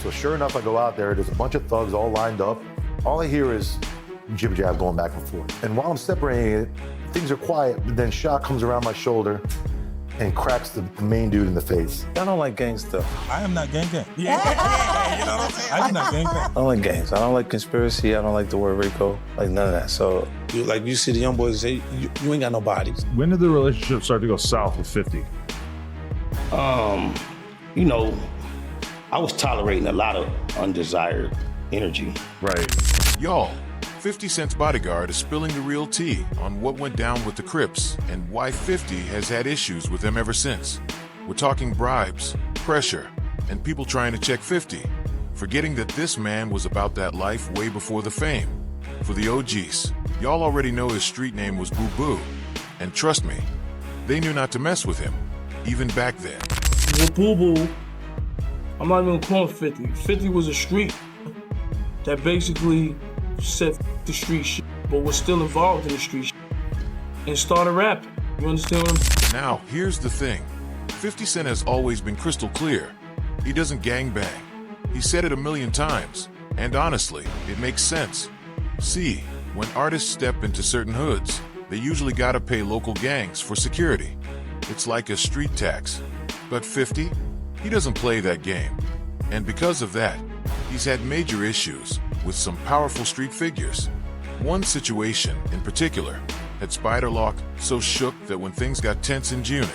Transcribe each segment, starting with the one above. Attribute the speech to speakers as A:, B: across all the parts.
A: So sure enough, I go out there, there's a bunch of thugs all lined up. All I hear is jib jab going back and forth. And while I'm separating it, things are quiet, but then shot comes around my shoulder and cracks the main dude in the face.
B: I don't like gang stuff.
C: I am not gang. Yeah, you know what I'm saying? I'm not gang.
B: I don't like gangs. I don't like conspiracy. I don't like the word Rico. Like none of that. So you see the young boys say, you ain't got no bodies.
D: When did the relationship start to go south with 50?
E: You know, I was tolerating a lot of undesired energy.
D: Right.
F: Y'all, 50 Cent's Bodyguard is spilling the real tea on what went down with the Crips and why 50 has had issues with them ever since. We're talking bribes, pressure, and people trying to check 50, forgetting that this man was about that life way before the fame. For the OGs, y'all already know his street name was Boo Boo, and trust me, they knew not to mess with him, even back then.
G: With Boo Boo, I'm not even calling 50. 50 was a street that basically set the street shit, but was still involved in the street shit and started rapping. You understand what I'm saying?
F: Now, here's the thing. 50 Cent has always been crystal clear. He doesn't gangbang. He said it a million times, and honestly, it makes sense. See, when artists step into certain hoods, they usually gotta pay local gangs for security. It's like a street tax. But 50, he doesn't play that game. And because of that, he's had major issues with some powerful street figures. One situation, in particular, had Spider Loc so shook that when things got tense in Unit,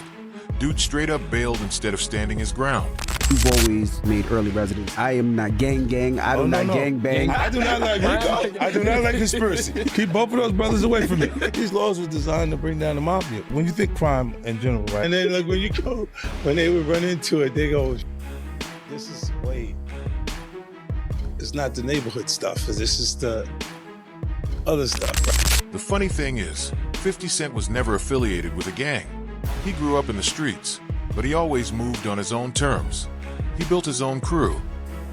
F: dude straight up bailed instead of standing his ground.
H: We've always made early residents. I am not gang. I do not gang bang.
C: I do not like Rico. I do not like conspiracy. Keep both of those brothers away from me. These laws were designed to bring down the mafia. When you think crime in general, right? And then like when they would run into it, they go, this is, wait. It's not the neighborhood stuff. This is the other stuff.
F: The funny thing is, 50 Cent was never affiliated with a gang. He grew up in the streets, but he always moved on his own terms. He built his own crew,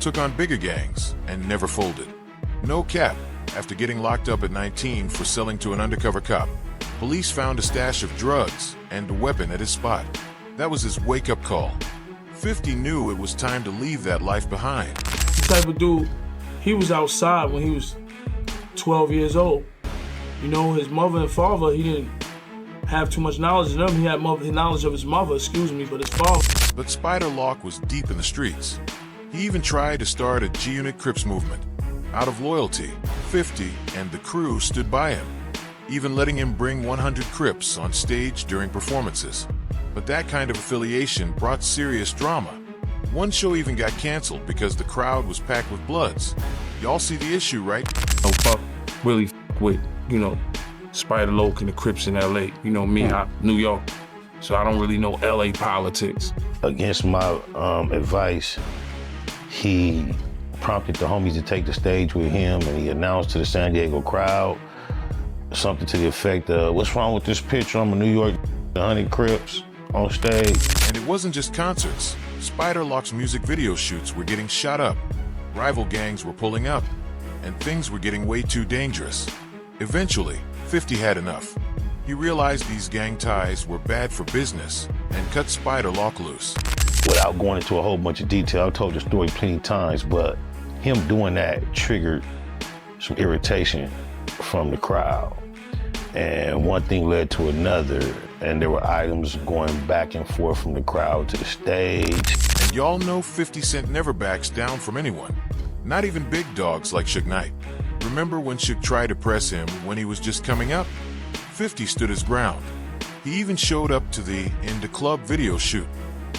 F: took on bigger gangs, and never folded. No cap, after getting locked up at 19 for selling to an undercover cop, police found a stash of drugs and a weapon at his spot. That was his wake-up call. 50 knew it was time to leave that life behind.
G: The type of dude, he was outside when he was 12 years old. You know, his mother and father, he didn't have too much knowledge of them. He had knowledge of his mother, but his father.
F: But Spider Loc was deep in the streets. He even tried to start a G-Unit Crips movement. Out of loyalty, 50 and the crew stood by him, even letting him bring 100 Crips on stage during performances. But that kind of affiliation brought serious drama. One show even got canceled because the crowd was packed with Bloods. Y'all see the issue, right?
I: Really with, Spider Loc and the Crips in LA. Me, I'm New York, so I don't really know LA politics.
E: Against my advice, he prompted the homies to take the stage with him, and he announced to the San Diego crowd something to the effect of, what's wrong with this picture? I'm a New York 100 Crips on stage.
F: And it wasn't just concerts. Spider Loc's music video shoots were getting shot up. Rival gangs were pulling up, and things were getting way too dangerous. Eventually, 50 had enough. He realized these gang ties were bad for business and cut Spider Loc loose.
E: Without going into a whole bunch of detail, I've told the story plenty of times, but him doing that triggered some irritation from the crowd. And one thing led to another, and there were items going back and forth from the crowd to the stage.
F: And y'all know 50 Cent never backs down from anyone, not even big dogs like Suge Knight. Remember when Suge tried to press him when he was just coming up? 50 stood his ground. He even showed up to the In the Club video shoot,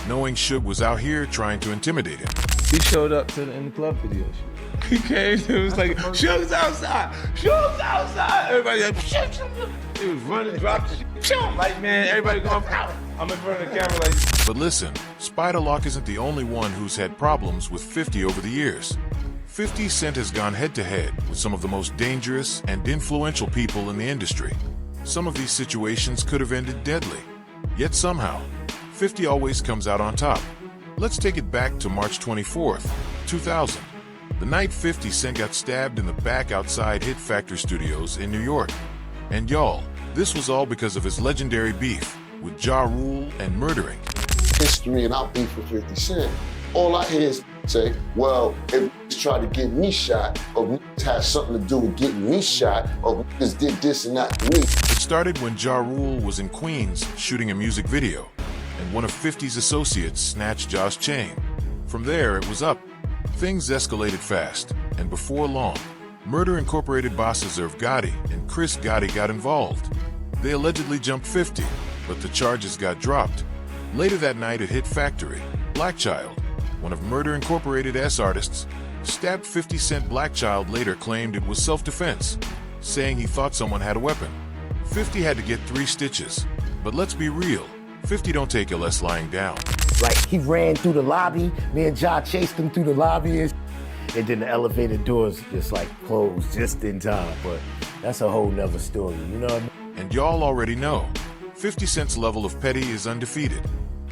F: knowing Suge was out here trying to intimidate him.
B: He showed up to the In the Club video shoot. He came, it was like, Suge's outside! Suge's outside! Everybody like, he was running, dropped the like, man, everybody going, I'm in front of the camera like.
F: But listen, Spider Loc isn't the only one who's had problems with 50 over the years. 50 Cent has gone head-to-head with some of the most dangerous and influential people in the industry. Some of these situations could have ended deadly. Yet somehow, 50 always comes out on top. Let's take it back to March 24th, 2000. The night 50 Cent got stabbed in the back outside Hit Factory Studios in New York. And y'all, this was all because of his legendary beef with Ja Rule and murdering.
J: History and our beef with 50 Cent. All I hear is say, well, if niggas tried to get me shot, or niggas had something to do with getting me shot, or niggas did this and that to me.
F: It started when Ja Rule was in Queens shooting a music video, and one of 50's associates snatched Ja's chain. From there, it was up. Things escalated fast, and before long, Murder Incorporated bosses Irv Gotti and Chris Gotti got involved. They allegedly jumped 50, but the charges got dropped. Later that night at Hit Factory, Black Child, one of Murder Incorporated's artists, stabbed 50 Cent. Black Child later claimed it was self-defense, saying he thought someone had a weapon. 50 had to get 3 stitches, but let's be real, 50 don't take LS lying down.
K: Like, he ran through the lobby, me and Ja chased him through the lobby, and then the elevator doors just like closed just in time, but that's a whole nother story, you know what I mean?
F: And y'all already know, 50 Cent's level of petty is undefeated.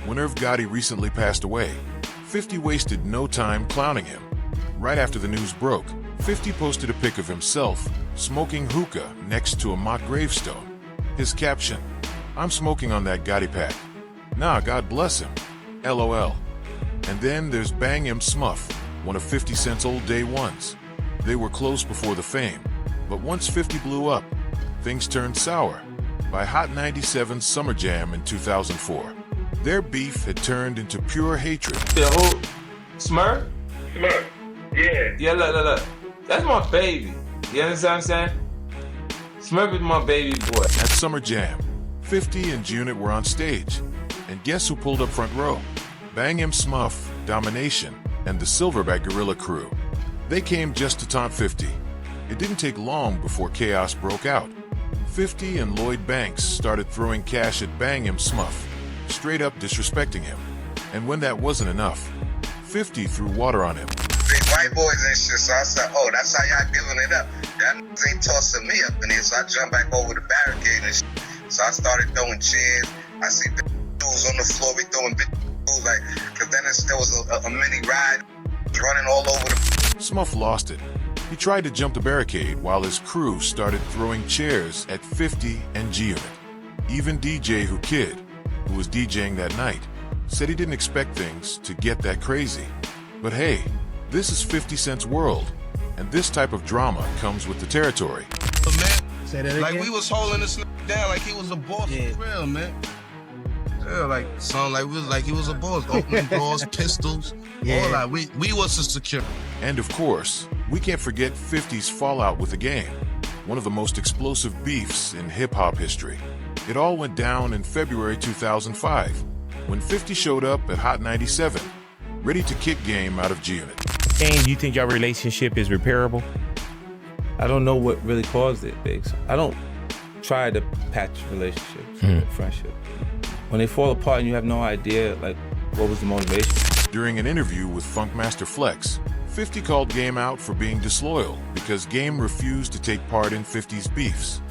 F: When Irv Gotti recently passed away, 50 wasted no time clowning him. Right after the news broke, 50 posted a pic of himself smoking hookah next to a mock gravestone. His caption, "I'm smoking on that Gotti pack. Nah, God bless him. LOL." And then there's Bang M Smuff, one of 50 Cent's old day ones. They were close before the fame, but once 50 blew up, things turned sour. By Hot 97's Summer Jam in 2004, their beef had turned into pure hatred.
B: The whole Smurf?
L: Smurf, yeah.
B: Yeah, look. That's my baby. You understand what I'm saying? Smurf is my baby boy.
F: At Summer Jam, 50 and Unit were on stage. And guess who pulled up front row? Bang M Smuff, Domination, and the Silverback Gorilla crew. They came just to taunt 50. It didn't take long before chaos broke out. 50 and Lloyd Banks started throwing cash at Bang M Smuff, straight up disrespecting him. And when that wasn't enough, 50 threw water on him.
L: Big white boys and shit, so I said, oh, that's how y'all giving it up. That ain't tossing me up in here, so I jumped back over the barricade and shit. So I started throwing chairs. I see dudes on the floor, we throwing big dudes, like, cause then there was a mini ride running all over the...
F: Smuff lost it. He tried to jump the barricade while his crew started throwing chairs at 50 and G-Unit. Even DJ Who Kid, who was DJing that night, said he didn't expect things to get that crazy. But hey, this is 50 Cent's world, and this type of drama comes with the territory.
M: Say that again? Like we was holding this down like he was a boss for real, man. Yeah, like something like he was a boss. Opening doors, pistols, all that. We was the security.
F: And of course, we can't forget 50's fallout with the game, one of the most explosive beefs in hip-hop history. It all went down in February 2005, when 50 showed up at Hot 97, ready to kick Game out of G-Unit.
N: Game, you think your relationship is repairable?
B: I don't know what really caused it, Biggs. I don't try to patch relationships, friendship. When they fall apart and you have no idea, like, what was the motivation?
F: During an interview with Funkmaster Flex, 50 called Game out for being disloyal because Game refused to take part in 50's beefs.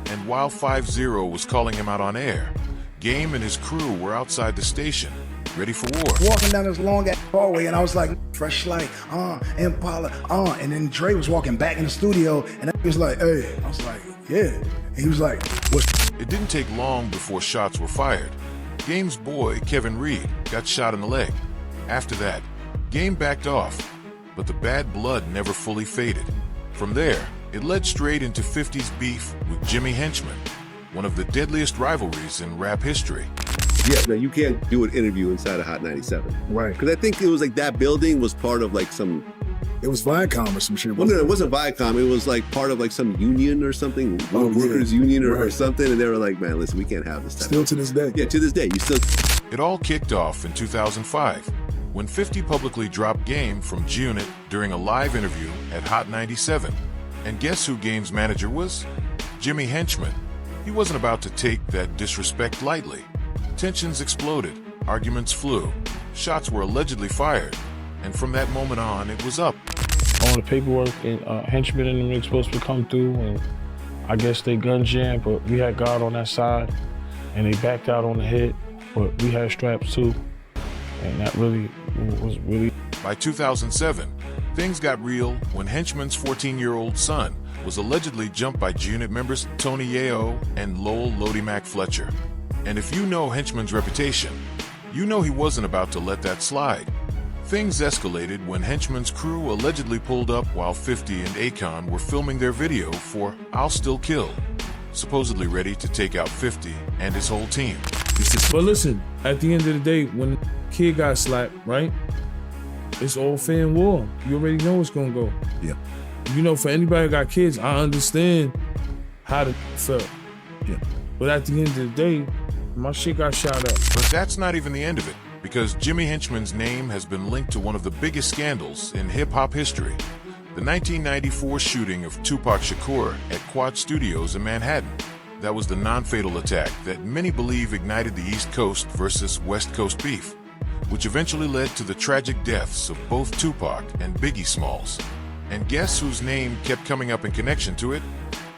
F: And while 5-0 was calling him out on air, Game and his crew were outside the station, ready for war.
O: Walking down this long ass hallway, and I was like, Fresh Light, Impala, and then Dre was walking back in the studio, and he was like, hey. I was like, yeah. And he was like, what?
F: It didn't take long before shots were fired. Game's boy, Kevin Reed, got shot in the leg. After that, Game backed off, but the bad blood never fully faded. From there, it led straight into 50's beef with Jimmy Henchman, one of the deadliest rivalries in rap history.
P: Yeah, no, you can't do an interview inside of Hot 97.
O: Right.
P: Because I think it was like that building was part of like some...
O: It was Viacom or some shit.
P: Well, no, it wasn't Viacom. It was like part of like some union or something, workers union or something. And they were like, man, listen, we can't have this type.
O: Still to this day.
P: Yeah, to this day. You still...
F: It all kicked off in 2005, when 50 publicly dropped Game from G-Unit during a live interview at Hot 97. And guess who Game's manager was? Jimmy Henchman. He wasn't about to take that disrespect lightly. Tensions exploded, arguments flew, shots were allegedly fired, and from that moment on, it was up.
I: On the paperwork, and Henchman and them were supposed to come through, and I guess they gun jammed, but we had God on that side, and they backed out on the hit, but we had straps too, and that really was really...
F: By 2007, things got real when Henchman's 14-year-old son was allegedly jumped by G-Unit members Tony Yeo and Lowell Lodi Mac Fletcher. And if you know Henchman's reputation, you know he wasn't about to let that slide. Things escalated when Henchman's crew allegedly pulled up while 50 and Akon were filming their video for I'll Still Kill, supposedly ready to take out 50 and his whole team.
G: But listen, at the end of the day, when the kid got slapped, right? It's all fair and war. You already know what's gonna go.
O: Yeah.
G: You know, for anybody who got kids, I understand how the felt.
O: Yeah.
G: But at the end of the day, my shit got shot up.
F: But that's not even the end of it, because Jimmy Henchman's name has been linked to one of the biggest scandals in hip-hop history, the 1994 shooting of Tupac Shakur at Quad Studios in Manhattan. That was the non-fatal attack that many believe ignited the East Coast versus West Coast beef, which eventually led to the tragic deaths of both Tupac and Biggie Smalls. And guess whose name kept coming up in connection to it?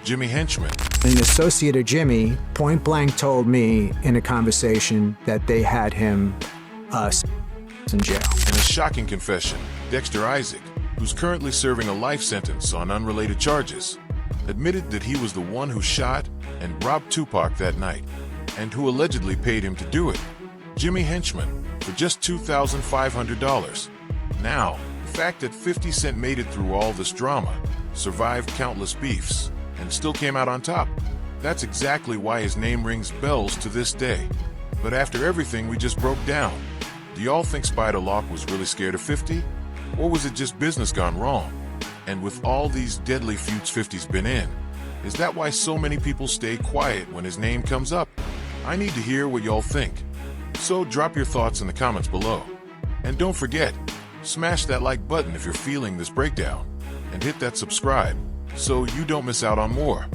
F: Jimmy Henchman.
Q: An associate of Jimmy point blank told me in a conversation that they had him in jail.
F: In a shocking confession, Dexter Isaac, who's currently serving a life sentence on unrelated charges, admitted that he was the one who shot and robbed Tupac that night, and who allegedly paid him to do it, Jimmy Henchman, for just $2,500. Now, the fact that 50 Cent made it through all this drama, survived countless beefs, and still came out on top, that's exactly why his name rings bells to this day. But after everything we just broke down, do y'all think Spider Loc was really scared of 50? Or was it just business gone wrong? And with all these deadly feuds 50's been in, is that why so many people stay quiet when his name comes up? I need to hear what y'all think. So drop your thoughts in the comments below. And don't forget, smash that like button if you're feeling this breakdown, and hit that subscribe so you don't miss out on more.